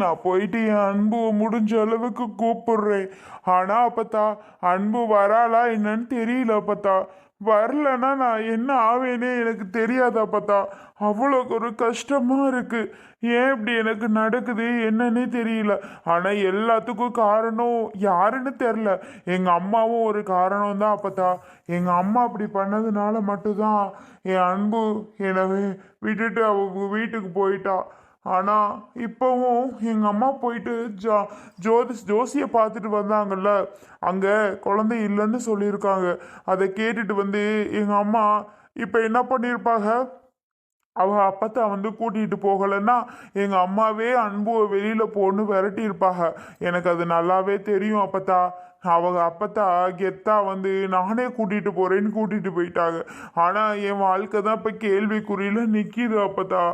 நான் போயிட்டு என் அன்பு முடிஞ்ச அளவுக்கு கூப்பிடுறேன். ஆனா அப்பத்தா அன்பு வராளா என்னன்னு தெரியல அப்பத்தா. வரலன்னா நான் என்ன ஆவேனே எனக்கு தெரியாது அப்பத்தா. அவ்வளோ ஒரு கஷ்டமா இருக்கு. ஏன் இப்படி எனக்கு நடக்குது என்னன்னே தெரியல. ஆனா எல்லாத்துக்கும் காரணம் யாருன்னு தெரில. எங்க அம்மாவும் ஒரு காரணம் தான் அப்பத்தா. எங்க அம்மா அப்படி பண்ணதுனால மட்டும்தான் என் அன்பு என்னை விட்டுட்டு அவங்க வீட்டுக்கு போயிட்டா. ஆனால் இப்போவும் எங்கள் அம்மா போயிட்டு ஜோசியை பார்த்துட்டு வந்தாங்கல்ல, அங்கே குழந்தை இல்லைன்னு சொல்லியிருக்காங்க. அதை கேட்டுட்டு வந்து எங்கள் அம்மா இப்போ என்ன பண்ணியிருப்பாங்க, அவ அப்பத்தா வந்து கூட்டிகிட்டு போகலைன்னா எங்கள் அம்மாவே அன்பு வெளியில் போன்னு விரட்டி இருப்பாங்க. எனக்கு அது நல்லாவே தெரியும் அப்பத்தா. அவங்க அப்பத்தா கெத்தா வந்து நானே கூட்டிகிட்டு போகிறேன்னு கூட்டிகிட்டு போயிட்டாங்க. ஆனால் என் வாழ்க்கை தான் இப்போ கேள்விக்குறியில் நிற்கிது அப்பத்தா.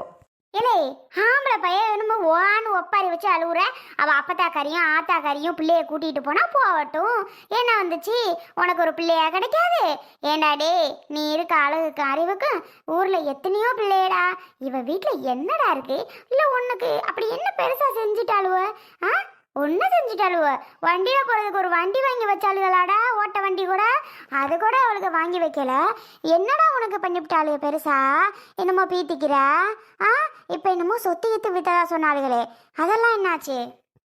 ஏலே, ஆம்பளை பையன் என்னமோ ஓன்னு ஒப்பாரி வச்சு அழுவுற. அவ அப்பத்தாக்காரியும் ஆத்தாக்காரியும் பிள்ளைய கூட்டிட்டு போனா போகட்டும், என்ன வந்துச்சு, உனக்கு ஒரு பிள்ளையா கிடைக்காது? ஏண்டா டே, நீ இருக்க அழகுக்கு அறிவுக்கு ஊர்ல எத்தனையோ பிள்ளையடா. இவ வீட்டுல என்னடா இருக்கு? இல்ல உனக்கு அப்படி என்ன பெருசா செஞ்சுட்டாளுவ? ஆ, ஒன்ன செஞ்சுட்டாளுவ. வண்டியில போறதுக்கு ஒரு வண்டி வாங்கி வச்சாளுகளாடா, ஓட்ட வண்டி கூட. அது கூட அவளுக்கு வாங்கி வைக்கல. என்னடா உனக்கு பண்ணிவிட்டாளுக பெருசா? என்னமோ பீத்திக்கிற? ஆ, இப்ப என்னமோ சொத்து ஈத்து வித்ததா சொன்னாளுகளே, அதெல்லாம் என்னாச்சு?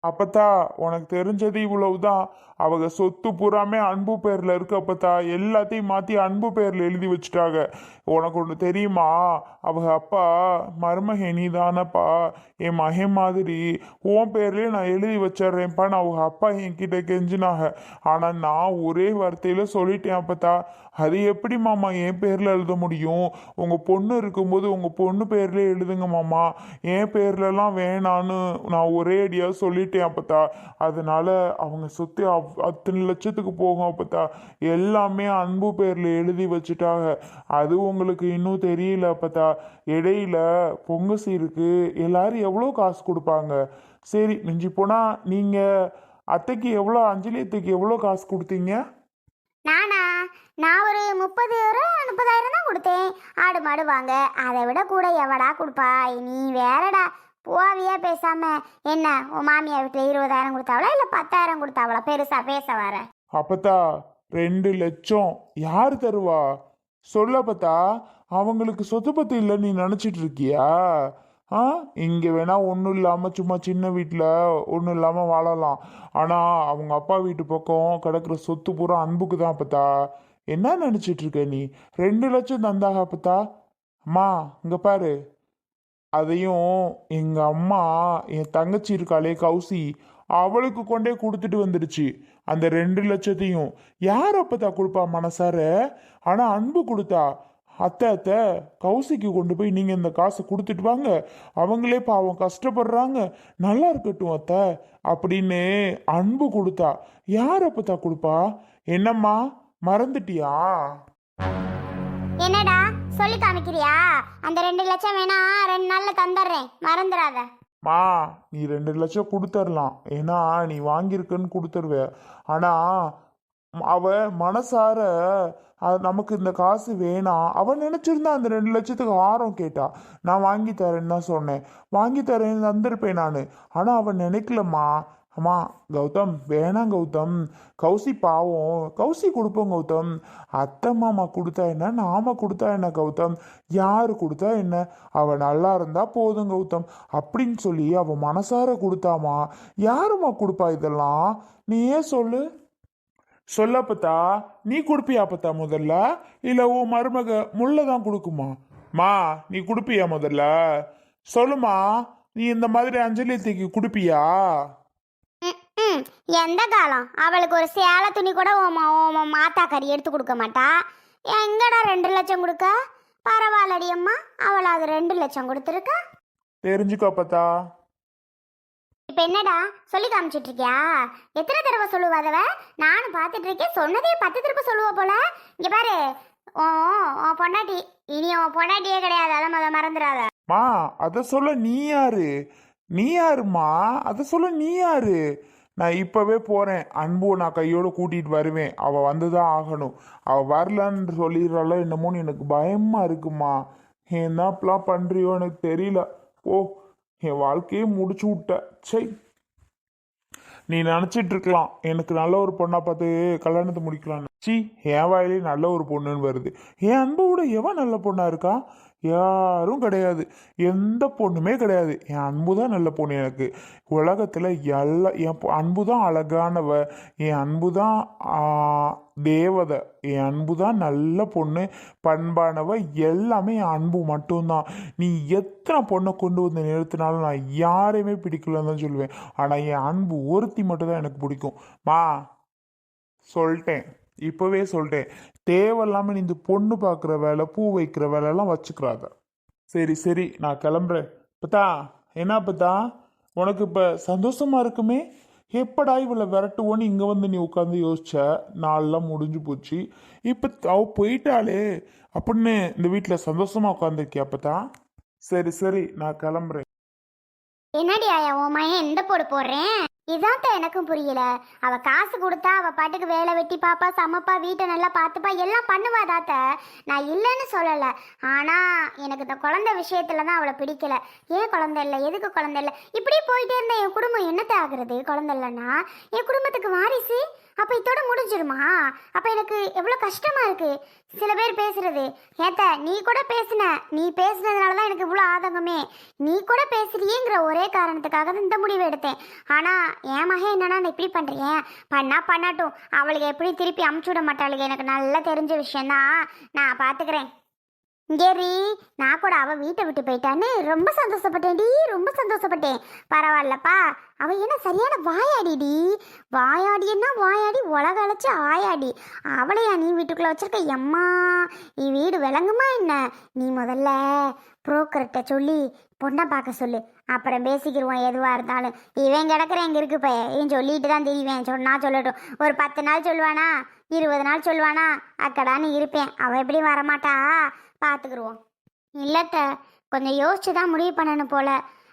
அப்பத்தா உனக்கு தெரிஞ்சது இவ்வளவுதான். அவங்க சொத்து பூராமே அன்பு பேர்ல இருக்கு அப்பத்தா. எல்லாத்தையும் மாத்தி அன்பு பேர்ல எழுதி வச்சுட்டாங்க. உனக்கு ஒன்று தெரியுமா, அவங்க அப்பா மருமக நீ தானப்பா, என் மகன் மாதிரி உன் பேர்லயே நான் எழுதி வச்சிட்றேன்ப்பான்னு அவங்க அப்பா என்கிட்ட கெஞ்சினாங்க. ஆனா நான் ஒரே வார்த்தையில சொல்லிட்டேன் அப்பத்தா. அது எப்படி மாமா என் பேர்ல எழுத முடியும்? உங்க பொண்ணு இருக்கும்போது உங்க பொண்ணு பேர்ல எழுதுங்க மாமா, என் பேர்லலாம் வேணான்னு நான் ஒரே அடியா சொல்லிட்டேன் அப்பத்தா. அதனால அவங்க சொத்து அத்தனை லட்சத்துக்கு போகும் அப்பத்தா. எல்லாமே அன்பு பேர்ல எழுதி வச்சுட்டாங்க. அது உங்களுக்கு இன்னும் தெரியல அப்பத்தா. இடையில பொங்க சீருக்கு எல்லாரும் எவ்வளோ காசு கொடுப்பாங்க? சரி, மிஞ்சி போனா நீங்க அத்தைக்கு எவ்வளோ, அஞ்சலி அத்தைக்கு எவ்வளோ காசு கொடுத்தீங்க? நானா? நான் ஒரு 30,000 தான் கொடுத்தேன். ஆடு மாடு வாங்க. அதை விட கூட எவடா கொடுப்பா? நீ வேறடா, போவியா பேசாம? என்ன உன் மாமியார் வீட்டில் 20,000 கொடுத்தாவளா இல்லை 10,000 கொடுத்தாவளா? பெருசா பேச வர. அப்பத்தா 2 லட்சம் யார் தருவா? சொல்ல பத்தா. அவங்களுக்கு சொத்து பத்து இல்லை நீ நினச்சிட்டு இருக்கியா? ஆ, இங்கே வேணா ஒன்றும் இல்லாமல் சும்மா சின்ன வீட்டில் ஒன்றும் இல்லாமல் வாழலாம். ஆனால் அவங்க அப்பா வீட்டு பக்கம் கிடக்குற சொத்து பூரா அன்புக்கு தான் அப்பத்தா. என்ன நினச்சிட்டு இருக்க நீ? 2 லட்சம் தந்தாக அப்பத்தா. அம்மா இங்கே பாரு, அதையும் எங்க அம்மா என் தங்கச்சி இருக்காளே கௌசி, அவளுக்கு கொண்டே கொடுத்துட்டு வந்துடுச்சு. அந்த 2 லட்சத்தையும் யார் அப்பத்தா கொடுப்பா மனசார? ஆனா அன்பு கொடுத்தா. அத்தை அத்தை, கௌசிக்கு கொண்டு போய் நீங்க இந்த காசை கொடுத்துட்டு வாங்க, அவங்களே பாவம் கஷ்டப்படுறாங்க, நல்லா இருக்கட்டும் அத்தை அப்படின்னு அன்பு கொடுத்தா. யார் அப்பத்தா கொடுப்பா? என்னம்மா மறந்துட்டியா? என்னடா சொல்லி காமிக்கிறியா? அந்த 2 லட்சம் வேணா 2 நாள்ல தந்துடுறேன், மறந்துடாத. மா, நீ 2 லட்சம் கொடுத்துடலாம், ஏன்னா நீ வாங்கியிருக்கன்னு கொடுத்துருவ. ஆனா அவ மனசார நமக்கு இந்த காசு வேணாம் அவன் நினைச்சிருந்தா அந்த 2 லட்சத்துக்கு ஆரம் கேட்டா. நான் வாங்கி தரேன்னு தான் சொன்னேன், வாங்கி தரேன்னு தந்திருப்பேன் நான். ஆனா அவன் நினைக்கலம்மா. அம்மா கௌதம், வேணாம் கௌதம், கௌசி பாவம், கௌசி கொடுப்போம் கௌதம். அத்தை மாமா கொடுத்தா என்ன, நாம கொடுத்தா என்ன கௌதம், யாரு கொடுத்தா என்ன, அவ நல்லா இருந்தா போதும் கௌதம் அப்படின்னு சொல்லி அவ மனசார கொடுத்தாமா. யாருமா கொடுப்பா இதெல்லாம்? நீயே சொல்லு. சொல்லப்பத்தா, நீ கொடுப்பியாப்பத்தா முதல்ல, இல்ல உன் மருமக முள்ளதான் கொடுக்குமா? மா, நீ கொடுப்பியா முதல்ல? சொல்லுமா, நீ இந்த மாதிரி அஞ்சலியத்தைக்கு கொடுப்பியா? ம், எந்த காலம்? அவளுக்கு ஒரு சேலை துணி கூட உன் மாத்தா கறி எடுத்து கொடுக்க மாட்டா. எங்கடா 2 லட்சம் கொடுக்க? பரவாயில்லடி அம்மா, அவள் அது 2 லட்சம் கொடுத்துருக்கா. தெரிஞ்சுக்கோப்பத்தா. இப்போ என்னடா சொல்லி காமிச்சிட்டு இருக்கியா? எத்தனை தடவை சொல்லுவா அதவ? நானும் பார்த்துட்டு இருக்கேன், சொன்னதே 10 தடவை சொல்லுவா போல. இங்க பாரு, உன் பொண்டாட்டி இனி உன் பொண்டாட்டியே கிடையாது, அதை மறந்துடாத. மா, அத சொல்ல நீ யாரு? நீ யாருமா? அத சொல்ல நீ யாரு? நான் இப்பவே போறேன், அன்பு நான் கையோட கூட்டிட்டு வருவேன். அவ வந்துதான் ஆகணும். அவ வரலன்னு சொல்லிடுறாளோ என்னமோன்னு எனக்கு பயமா இருக்குமா. என்ன இப்பெல்லாம் பண்றியோ எனக்கு தெரியல. ஓ, என் வாழ்க்கையே முடிச்சு விட்ட. சை, நீ நினச்சிட்டு இருக்கலாம் எனக்கு நல்ல ஒரு பொண்ணா பார்த்து கல்யாணத்தை முடிக்கலான்னு. சி, என் வாயிலே நல்ல ஒரு பொண்ணுன்னு வருது. என் அன்போட எவன் நல்ல பொண்ணா இருக்கா? யாரும் கிடையாது, எந்த பொண்ணுமே கிடையாது. என் அன்பு தான் நல்ல பொண்ணு. எனக்கு உலகத்தில் என் அன்பு தான் அழகானவ, என் அன்பு தான் தேவதை, என் அன்பு தான் நல்ல பொண்ணு, பண்பானவ, எல்லாமே என் அன்பு மட்டும்தான். நீ எத்தனை பொண்ணை கொண்டு வந்து நிறுத்தினாலும் நான் யாரையுமே பிடிக்கலன்னு தான் சொல்லுவேன். ஆனால் என் அன்பு ஒருத்தி மட்டும் தான் எனக்கு பிடிக்கும். மா, சொல்லிட்டேன், இப்போவே சொல்லிட்டேன், தேவையில்லாமல் நீ இந்த பொண்ணு பார்க்குற வேலை, பூ வைக்கிற வேலையெல்லாம் வச்சுக்கிறாத. சரி சரி, நான் கிளம்புறேன். பத்தா, என்ன பத்தா, உனக்கு இப்போ சந்தோஷமா இருக்குமே? எப்படா இவளை விரட்டுவோன்னு இங்கே வந்து நீ உட்காந்து யோசிச்ச? நாளெலாம் முடிஞ்சு போச்சு. இப்போ அவ போயிட்டாளே அப்படின்னு இந்த வீட்டில் சந்தோஷமா உட்காந்துருக்கியா அப்பத்தா? சரி சரி, நான் கிளம்புறேன். என்னடி ஆயா உன் மயன் எந்த போடு போடுறேன்? இதான் எனக்கும் புரியல. அவ காசு கொடுத்தா அவ பாட்டுக்கு வேலை வெட்டி பாப்பா, சமைப்பா, வீட்டை நல்லா பார்த்துப்பா, எல்லாம் பண்ணுவா தாத்த. நான் இல்லைன்னு சொல்லலை. ஆனா எனக்கு இந்த குழந்தை விஷயத்துல தான் அவளை பிடிக்கல. ஏன் குழந்தை இல்லை, எதுக்கு குழந்தை இல்லை, இப்படியே போயிட்டே இருந்தா என் குடும்பம் என்னத்த ஆகுறது? குழந்தை இல்லைன்னா என் குடும்பத்துக்கு வாரிசு அப்ப இதோட முடிஞ்சிருமா? அப்ப எனக்கு எவ்வளவு கஷ்டமா இருக்கு. சில பேர் பேசுறது, ஏத்த நீ கூட பேசுன, நீ பேசுனதுனாலதான் எனக்கு இவ்வளவு ஆதங்கமே, நீ கூட பேசுறியேங்கிற ஒரே காரணத்துக்காக தான் இந்த முடிவு எடுத்தேன். ஆனா என் மகன் என்னன்னா நான் இப்படி பண்றேன், பண்ணாட்டும், அவளுக்கு எப்படி திருப்பி அமுச்சு விட மாட்டாளுங்க, எனக்கு நல்லா தெரிஞ்ச விஷயம்தான், நான் பாத்துக்கிறேன். இங்கேரி, நான் கூட அவ வீட்டை விட்டு போயிட்டான்னு ரொம்ப சந்தோஷப்பட்டேன்டி, ரொம்ப சந்தோஷப்பட்டேன். பரவாயில்லப்பா, அவ என்ன சரியான வாயாடிடி, வாயாடின்னா வாயாடி உலக அழைச்சி ஆயாடி. அவளையா நீ வீட்டுக்குள்ள வச்சிருக்க? எம்மா, நீ வீடு விளங்குமா என்ன? நீ முதல்ல புரோக்கர்கிட்ட சொல்லி பொண்ணை பார்க்க சொல்லு, அப்புறம் பேசிக்கிடுவோம் எதுவாக இருந்தாலும். இவன் கிடக்குறேன் இங்கே இருக்கு பையன் சொல்லிட்டு தான் தெரியுவேன். நான் சொல்லட்டும், ஒரு 10 நாள் சொல்லுவானா, 20 நாள் சொல்லுவானா, அக்கடான்னு இருப்பேன். அவள் எப்படி வரமாட்டா, பார்த்துக்குருவோம். இல்லத்த, கொஞ்சம் யோசிச்சு தான் முடிவு பண்ணணும் போல.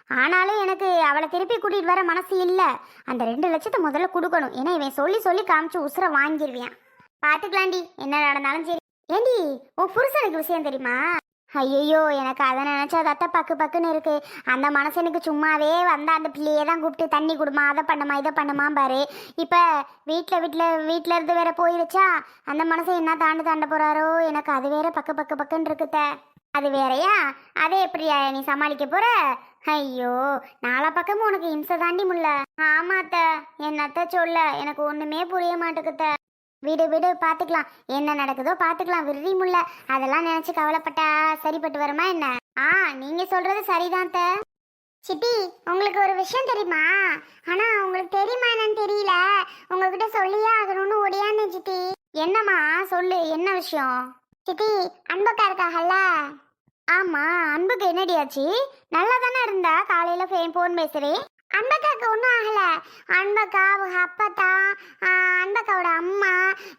ஆனாலும் எனக்கு அவளை திருப்பி கூட்டிகிட்டு வர மனசு இல்லை. அந்த 2 லட்சத்தை முதல்ல கொடுக்கணும். ஏன்னா இவன் சொல்லி சொல்லி காமிச்சு உசுரை வாங்கிடுவேன். பார்த்துக்கலாண்டி, என்ன நடந்தாலும் சரி. ஏண்டி, உன் புருஷனுக்கு விஷயம் தெரியுமா? ஐயோ, எனக்கு அதை நினச்சா தத்த பக்கு பக்குன்னு இருக்கு. அந்த மனுஷனுக்கு சும்மாவே வந்தால் அந்த பிள்ளையே தான் கூப்பிட்டு தண்ணி கொடுமா, அதை பண்ணுமா, இதை பண்ணுமா பாரு. இப்போ வீட்டில் இருந்து வேற போயிருச்சா, அந்த மனுஷன் என்ன தாண்ட போகிறாரோ, எனக்கு அது வேற பக்கு பக்கு பக்குன்னு இருக்குத்த. அது வேறையா, அதை எப்படியா நீ சமாளிக்க போற? ஐயோ, நாலா பக்கமும் உனக்கு இம்சை தாண்டி முல்ல. ஆமாத்த, என்னத்த சொல்ல, எனக்கு ஒன்றுமே புரிய மாட்டேங்குத்த. விடு பார்த்துக்கலாம், என்ன நடக்குதோ பார்த்துக்கலாம், விருதி முல்ல. அதெல்லாம் நினைச்சு கவலைப்பட்டா சரிப்பட்டு வருமா என்ன? நீங்க சொல்றது சரிதான். சித்தி, உங்களுக்கு ஒரு விஷயம் தெரியுமா? ஆனா உங்களுக்கு தெரியுமா என்னன்னு தெரியல, உங்ககிட்ட சொல்லியே ஆகணும்னு ஓடியான்னு சித்தி. என்னம்மா சொல்லு, என்ன விஷயம்? சித்தி, அன்பக்கா இருக்காங்கல்ல? ஆமா, அன்புக்கு என்னடியாச்சு? நல்லா தானே இருந்தா, காலையில ஃபோன் பேசுறேன். அன்பக்காவுக்கு ஒன்றும் ஆகலை. அன்பக்கா, அவங்க அப்பத்தா, அன்பக்காவோட அம்மா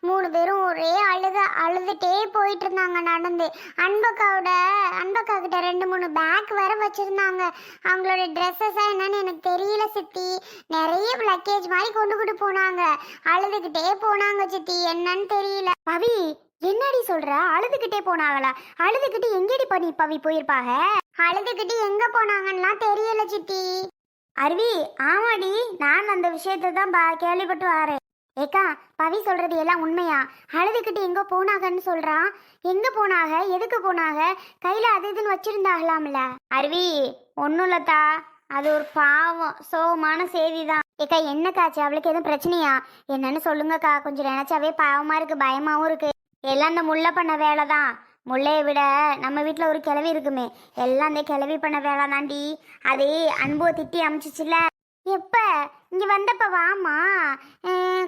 3 பேரும் ஒரே அழுதுட்டே போயிட்டு இருந்தாங்க நடந்து. அன்பக்கா கிட்ட 2-3 பேக் வேற வச்சிருந்தாங்க. அவங்களோட ட்ரெஸ்ஸஸா என்னன்னு எனக்கு தெரியல சித்தி. நிறைய லக்கேஜ் மாதிரி கொண்டு போனாங்க. அழுதுகிட்டே போனாங்க சித்தி, என்னன்னு தெரியல. பவி, என்னடி சொல்ற? அழுதுகிட்டே போனாங்களா? அழுதுகிட்டு எங்கடி பவி போயிருப்பாங்க? அழுதுகிட்டு எங்க போனாங்கன்னா தெரியல சித்தி. அருவி, ஆமாடி, நான் அந்த விஷயத்தை தான் கேள்விப்பட்டு வரேன். ஏக்கா, பவி சொல்றது எல்லாம் உண்மையா? அழுதுகிட்டு எங்க போனாங்கன்னு சொல்றான். எங்க போனாங்க, எதுக்கு போனாங்க, கையில அது இதுன்னு வச்சிருந்தாங்களாம்ல? அருவி, ஒன்னும் இல்லத்தா, அது ஒரு பாவம் சோகமான செய்தி தான். ஏக்கா, என்னக்காச்சு, அவளுக்கு எதுவும் பிரச்சனையா என்னன்னு சொல்லுங்கக்கா. கொஞ்சம் நினைச்சாவே பாவமா இருக்கு, பயமாவும் இருக்கு. எல்லாம் அந்த முல்லை பண்ண வேலை தான். முல்லையை விட நம்ம வீட்டில் ஒரு கிளவி இருக்குமே, எல்லாம் அந்த கிளவி பண்ண வேலை தாண்டி. அது அன்புவை திட்டி அமிச்சிச்சுல. எப்ப இங்க வந்தப்ப வாமா,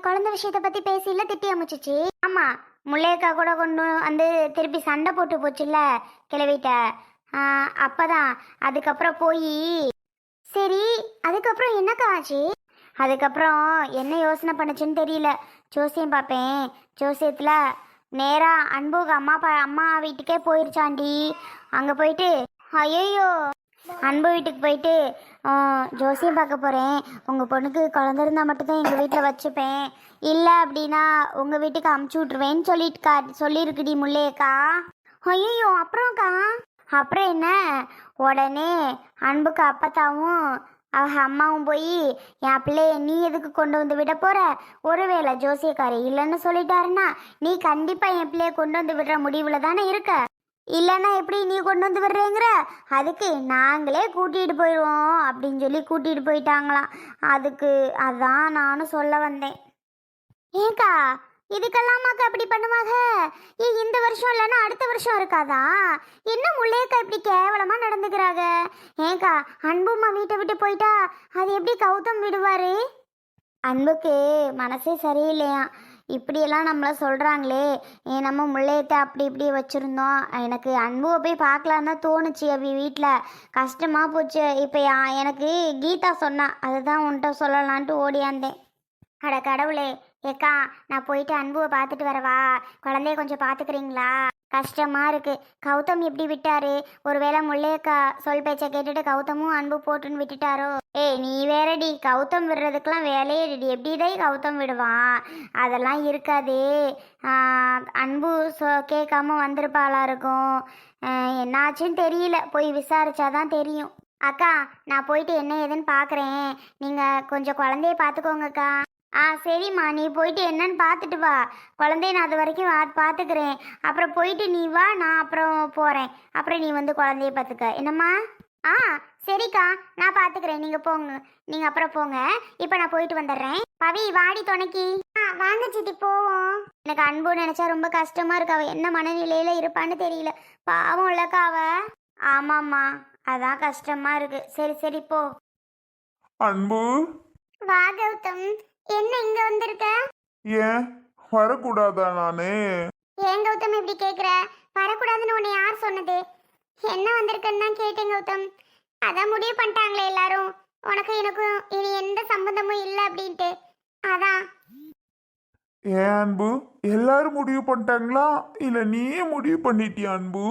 குழந்தை விஷயத்த பத்தி பேசில திட்டி அமைச்சிச்சு. ஆமா, முல்லையக்கா கூட கொண்டு வந்து திருப்பி சண்டை போட்டு போச்சுல்ல கிளவிட்ட. அப்பதான் அதுக்கப்புறம் போய். சரி, அதுக்கப்புறம் என்னக்கா ஆச்சு? அதுக்கப்புறம் என்ன யோசனை பண்ணுச்சுன்னு தெரியல. ஜோசியம் பார்ப்பேன், ஜோசியத்துல நேரா அன்புக்கு அம்மா வீட்டுக்கே போயிருச்சாண்டி. அங்க போயிட்டு, ஐயோ, அன்பு வீட்டுக்கு போயிட்டு ஜோசியம் பார்க்க போறேன், உங்க பொண்ணுக்கு குழந்தை இருந்தா மட்டும்தான் எங்க வீட்டில் வச்சுப்பேன், இல்லை அப்படின்னா உங்க வீட்டுக்கு அமுச்சு விட்டுருவேன்னு சொல்லியிருக்குடி முல்லையக்கா. ஐயோ, அப்புறம்க்கா? அப்புறம் என்ன, உடனே அன்புக்கு அப்பத்தாவும் அவ அம்மாவும் போய் என் பிள்ளைய நீ எதுக்கு கொண்டு வந்து விட போற, ஒருவேளை ஜோசியக்காரி இல்லைன்னு சொல்லிட்டாருன்னா நீ கண்டிப்பா என் பிள்ளைய கொண்டு வந்து விடுற முடிவுல தானே இருக்க, இல்லைன்னா எப்படி நீ கொண்டு வந்து விடுறேங்கிற, அதுக்கு நாங்களே கூட்டிகிட்டு போயிடுவோம் அப்படின்னு சொல்லி கூட்டிகிட்டு போயிட்டாங்களாம். அதுக்கு அதான் நானும் சொல்ல வந்தேன். ஏக்கா, இதுக்கெல்லாமாக்கா அப்படி பண்ணுவாங்க? இந்த வருஷம் இல்லைன்னா அடுத்த வருஷம் இருக்காதா? என்ன முல்லையக்கா இப்படி கேவலமா நடந்துக்கிறாங்க? ஏக்கா, அன்புமா வீட்டை விட்டு போயிட்டா அது எப்படி கௌதம் விடுவாரு? அன்புக்கு மனசே சரியில்லையா, இப்படியெல்லாம் நம்மள சொல்கிறாங்களே, நம்ம முள்ளையத்தை அப்படி இப்படி வச்சுருந்தோம். எனக்கு அன்புவை போய் பார்க்கலான்னு தான் தோணுச்சு. அப்படி வீட்டில் கஷ்டமாக போச்சு. இப்போ எனக்கு கீதா சொன்னா, அதுதான் உன்கிட்ட சொல்லலான்ட்டு ஓடியாந்தேன். அட கடவுளே, ஏக்கா நான் போயிட்டு அன்புவை பார்த்துட்டு வரவா? குழந்தைய கொஞ்சம் பார்த்துக்கிறீங்களா? கஷ்டமா இருக்கு. கௌதம் எப்படி விட்டாரு? ஒருவேளை முல்லையக்கா சொல் பேச்சை கேட்டுட்டு கௌதமும் அன்பு போட்டுன்னு விட்டுட்டாரோ? ஏய் நீ வேறடி, கௌதம் விடுறதுக்கெல்லாம் வேலையே இல்லடி. எப்படிதான் கௌதம் விடுவான்? அதெல்லாம் இருக்காதே. அன்பு கேட்காம வந்திருப்பாளா இருக்கும். என்னாச்சுன்னு தெரியல, போய் விசாரிச்சாதான் தெரியும். அக்கா நான் போயிட்டு என்ன ஏதுன்னு பார்க்குறேன், நீங்கள் கொஞ்சம் குழந்தைய பார்த்துக்கோங்கக்கா. சரிம்மா, நீ போயிட்டு என்னன்னு பார்த்துட்டு வா. குழந்தைய நான் அது வரைக்கும் பார்த்துக்கிறேன். அப்புறம் போயிட்டு நீ வா, நான் அப்புறம் போகிறேன். அப்புறம் நீ வந்து குழந்தைய பார்த்துக்க என்னம்மா? சரிக்கா, நான் பார்த்துக்கிறேன். நீங்கள் போங்க, நீங்கள் அப்புறம் போங்க. இப்போ நான் போயிட்டு வந்துடுறேன். பவி வாடி துணைக்கி. வாங்க சித்தி போவோம். எனக்கு அன்பு நினச்சா ரொம்ப கஷ்டமாக இருக்கு. அவள் என்ன மனநிலையில் இருப்பான்னு தெரியல. பாவம் இல்லக்கா அவ. ஆமாம்மா, அதான் கஷ்டமா இருக்கு. சரி சரி போ. அன்பு, வா கௌதம். என்ன இங்க வந்திருக்க? ஏன் வரக்கூடாதா நானு? ஏன் கௌதம் இப்படி கேக்குற? வரக்கூடாதுன்னு உன்னை யார் சொன்னது? என்ன வந்திருக்குன்னு தான் கேட்டேன் கௌதம். அதான் முடிவு பண்ணிட்டாங்களே எல்லாரும், உனக்கு எனக்கும் இனி எந்த சம்பந்தமும் இல்லை அப்படின்ட்டு. அதான். ஏன் அன்பு, எல்லாரும் முடிவு பண்ணிட்டாங்களா இல்ல நீயே முடிவு பண்ணிட்டியா அன்பு?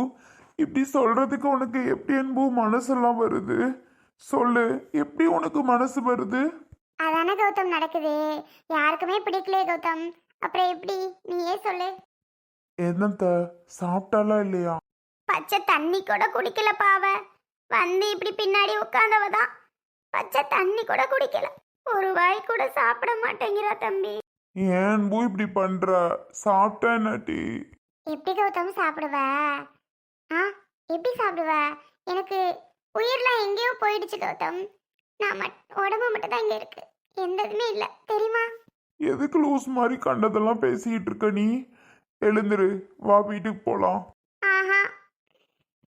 இப்படி சொல்றதுக்கு உனக்கு எப்படி அன்பு மனசெல்லாம் வருது? சொல்லு, எப்படி உனக்கு மனசு வருது? அதானே கௌதம் நடக்குது. யாருக்குமே பிடிக்கலையே கௌதம், அப்புறம் எப்படி? நீயே சொல்லு. என்னத்த சாப்பிட்டாலா இல்லையா? பச்சை தண்ணி கூட குடிக்கல பாவ. வந்து இப்படி பின்னாடி உட்காந்தவதான் பச்சை தண்ணி கூட குடிக்கல. ஒரு வாய் கூட சாப்பிட மாட்டேங்கிறா தம்பி. ஏன் அன்பு இப்படி பண்ற? சாப்பிட்டா என்னடி? எப்படி கௌதம் சாப்பிடுவ? எப்படி சாப்பிடுவ? எனக்கு உயிர்லாம் எங்கேயோ போயிடுச்சு கௌதம். நான் உடம்பு மட்டும் தான் இங்க இருக்கு, எந்த இதுமே இல்லை தெரியுமா? எதுக்கு லூஸ் மாதிரி கண்டதெல்லாம் பேசிக்கிட்டு இருக்க நீ? எழுந்துரு, வா வீட்டுக்கு போலாம். ஆஹா.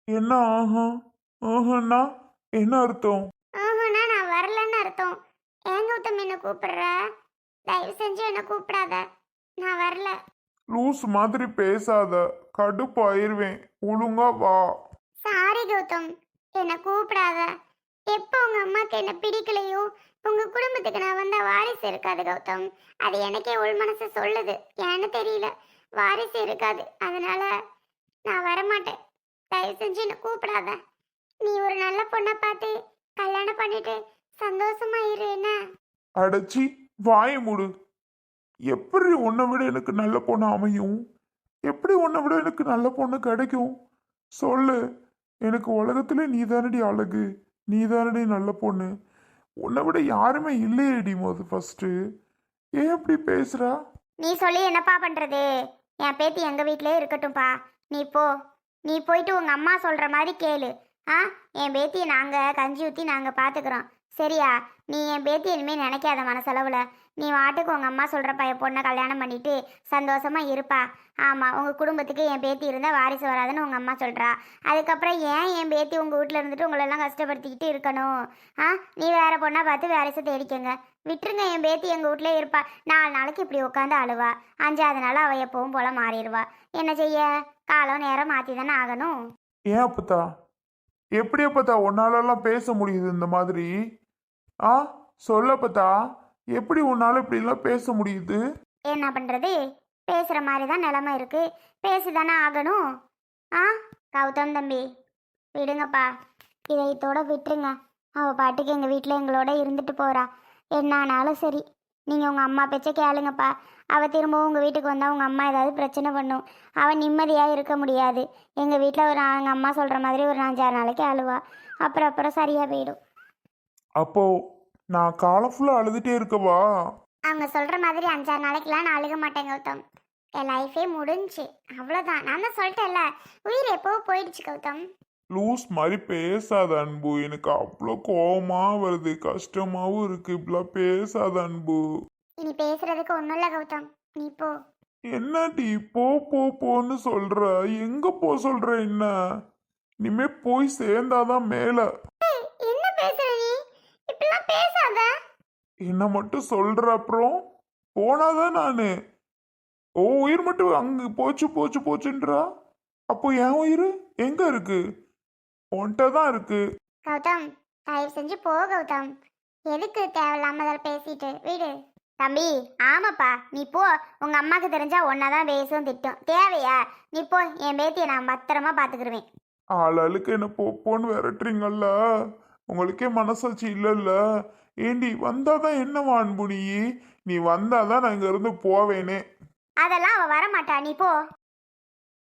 என்ன ஆஹா? ஆஹான்னா என்ன அர்த்தம்? ஆஹானா நான் வரலன்னு அர்த்தம். ஏன் கௌதம் என்ன கூப்பிடுற? தயவு செஞ்சு என்ன கூப்பிடாத, நான் வரல. லூஸ் மாதிரி பேசாத, கடுப்பாயிருவேன். ஒழுங்கா வா. சாரி கௌதம், என்ன கூப்பிடாத. எப்போ உங்க அம்மாக்கு என்ன பிடிக்கலையோ, உங்க குடும்பத்துக்கு நான் வந்த வாரிசு இருக்காது கௌதம். அது எனக்கே உள் மனசு சொல்லுது, ஏன்னு தெரியல. வாரிசு இருக்காது, அதனால நான் வரமாட்டேன். தயவு செஞ்சு என்ன கூப்பிடாத. நீ ஒரு நல்ல பொண்ணை பார்த்து கல்யாணம் பண்ணிட்டு சந்தோஷமா இரு என்ன. அடைச்சி வாய மூடு. எப்படி உன்னை விட எனக்கு நல்ல பொண்ணு அமையும்? எப்படி உன்னை விட எனக்கு நல்ல பொண்ணு கிடைக்கும்? சொல்லு. எனக்கு உலகத்துல நீ தானடி அழகு, நீ தானடி நல்ல பொண்ணு. உன்னை விட யாருமே இல்லையேடி. போது ஃபர்ஸ்ட் ஏன் இப்படி பேசுறா? நீ சொல்லி என்னப்பா பண்றது? என் பேத்தி எங்க வீட்டிலே இருக்கட்டும்பா. நீ போ, நீ போயிட்டு உங்க அம்மா சொல்ற மாதிரி கேளு. என் பேத்தியை நாங்க கஞ்சி ஊற்றி நாங்கள் பார்த்துக்குறோம், சரியா? நீ என் பேத்தி இனிமேல் நினைக்காத மனசளவில். நீ வாட்டுக்கு உங்கள் அம்மா சொல்கிற பொண்ணை கல்யாணம் பண்ணிட்டு சந்தோஷமா இருப்பா. ஆமாம், உங்கள் குடும்பத்துக்கு என் பேத்தி இருந்தால் வாரிசு வராதுன்னு உங்கள் அம்மா சொல்கிறா. அதுக்கப்புறம் ஏன் என் பேத்தி உங்கள் வீட்டில் இருந்துட்டு உங்களெல்லாம் கஷ்டப்படுத்திக்கிட்டு இருக்கணும்? நீ வேற பொண்ணா பார்த்து வாரிசை தேடிக்கங்க, விட்டுருங்க. என் பேத்தி எங்கள் வீட்டிலே இருப்பா. 4 நாளைக்கு இப்படி உட்காந்து அழுவா. 5ஆவது நாள் அவள் எப்பவும் போல மாறிடுவா. என்ன செய்ய? காலம் நேரம் மாற்றி தானே ஆகணும். ஏன் அப்பத்தா, எப்படி அப்பத்தா உன்னாலெல்லாம் பேச முடியுது இந்த மாதிரி? சொல்லப்பத்தா, எப்படி உன்னால இப்படிலாம் பேச முடியுது? என்ன பண்ணுறது, பேசுகிற மாதிரி தான் நிலமை இருக்கு, பேசிதானே ஆகணும். கௌதம் தம்பி விடுங்கப்பா, இதைத்தோட விட்டுருங்க. அவள் பாட்டுக்கு எங்கள் வீட்டில் எங்களோட இருந்துட்டு போகிறா. என்ன ஆனாலும் சரி, நீங்கள் உங்கள் அம்மா பேச்சை கேளுங்கப்பா. அவள் திரும்பவும் உங்கள் வீட்டுக்கு வந்தால் உங்கள் அம்மா ஏதாவது பிரச்சனை பண்ணும். அவள் நிம்மதியாக இருக்க முடியாது. எங்கள் வீட்டில் எங்கள் அம்மா சொல்கிற மாதிரி ஒரு 5-6 நாளைக்கு அழுவா. அப்புறம் சரியாக போயிடும். அப்போ நான் காலம் ஃபுல்லாக அழுதுகிட்டே இருக்கவா? அவங்க சொல்கிற மாதிரி 5-6 நாளைக்கெலாம் நான் அழுக மாட்டேன் கௌதம். என் லைஃபே முடிஞ்சு அவ்வளோதான். நான் தான் சொல்லிட்டேன்ல, உயிர் எப்போ போயிடுச்சு கௌதம். லூஸ் மாதிரி பேசாத அன்பு. எனக்கு அவ்வளோ கோவமா வருது, கஷ்டமாவும் இருக்கு. இப்படிலாம் பேசாத அன்பு. இனி பேசுறதுக்கு ஒன்றும் இல்லை கௌதம், நீ போ. என்னடி போ போ போன்னு சொல்ற? எங்க போ சொல்ற? என்ன இனிமே போய் சேர்ந்தாதான் மேல. என்ன பேசுற நீ? இப்படிலாம் பேசாத. என்ன மட்டும் சொல்ற, அப்புறம் போனாதான் நானு. ஓ உயிர் மட்டும் அங்க போச்சு போச்சு போச்சுன்றா. அப்போ என் உயிர் எங்க இருக்கு? உன்கிட்ட தான் இருக்கு. கௌதம், தயவு செஞ்சு போ கௌதம். எதுக்கு தேவையில்லாம அதில் பேசிட்டு வீடு. தம்பி, ஆமாப்பா, நீ போ. உங்க அம்மாக்கு தெரிஞ்சா ஒன்னாதான் பேசும் திட்டும். தேவையா? நீ போ. என் பேத்தியை நான் பத்திரமா பாத்துக்கிடுவேன். ஆளாளுக்கு என்ன போன்னு விரட்டுறீங்கல்ல, உங்களுக்கே மனசாட்சி இல்லைல்ல? ஏண்டி வந்தாதான் என்னவா அன்பு? நீ வந்தாதான் நான் இங்க இருந்து போவேனே. அதெல்லாம் அவ வரமாட்டா, நீ போ.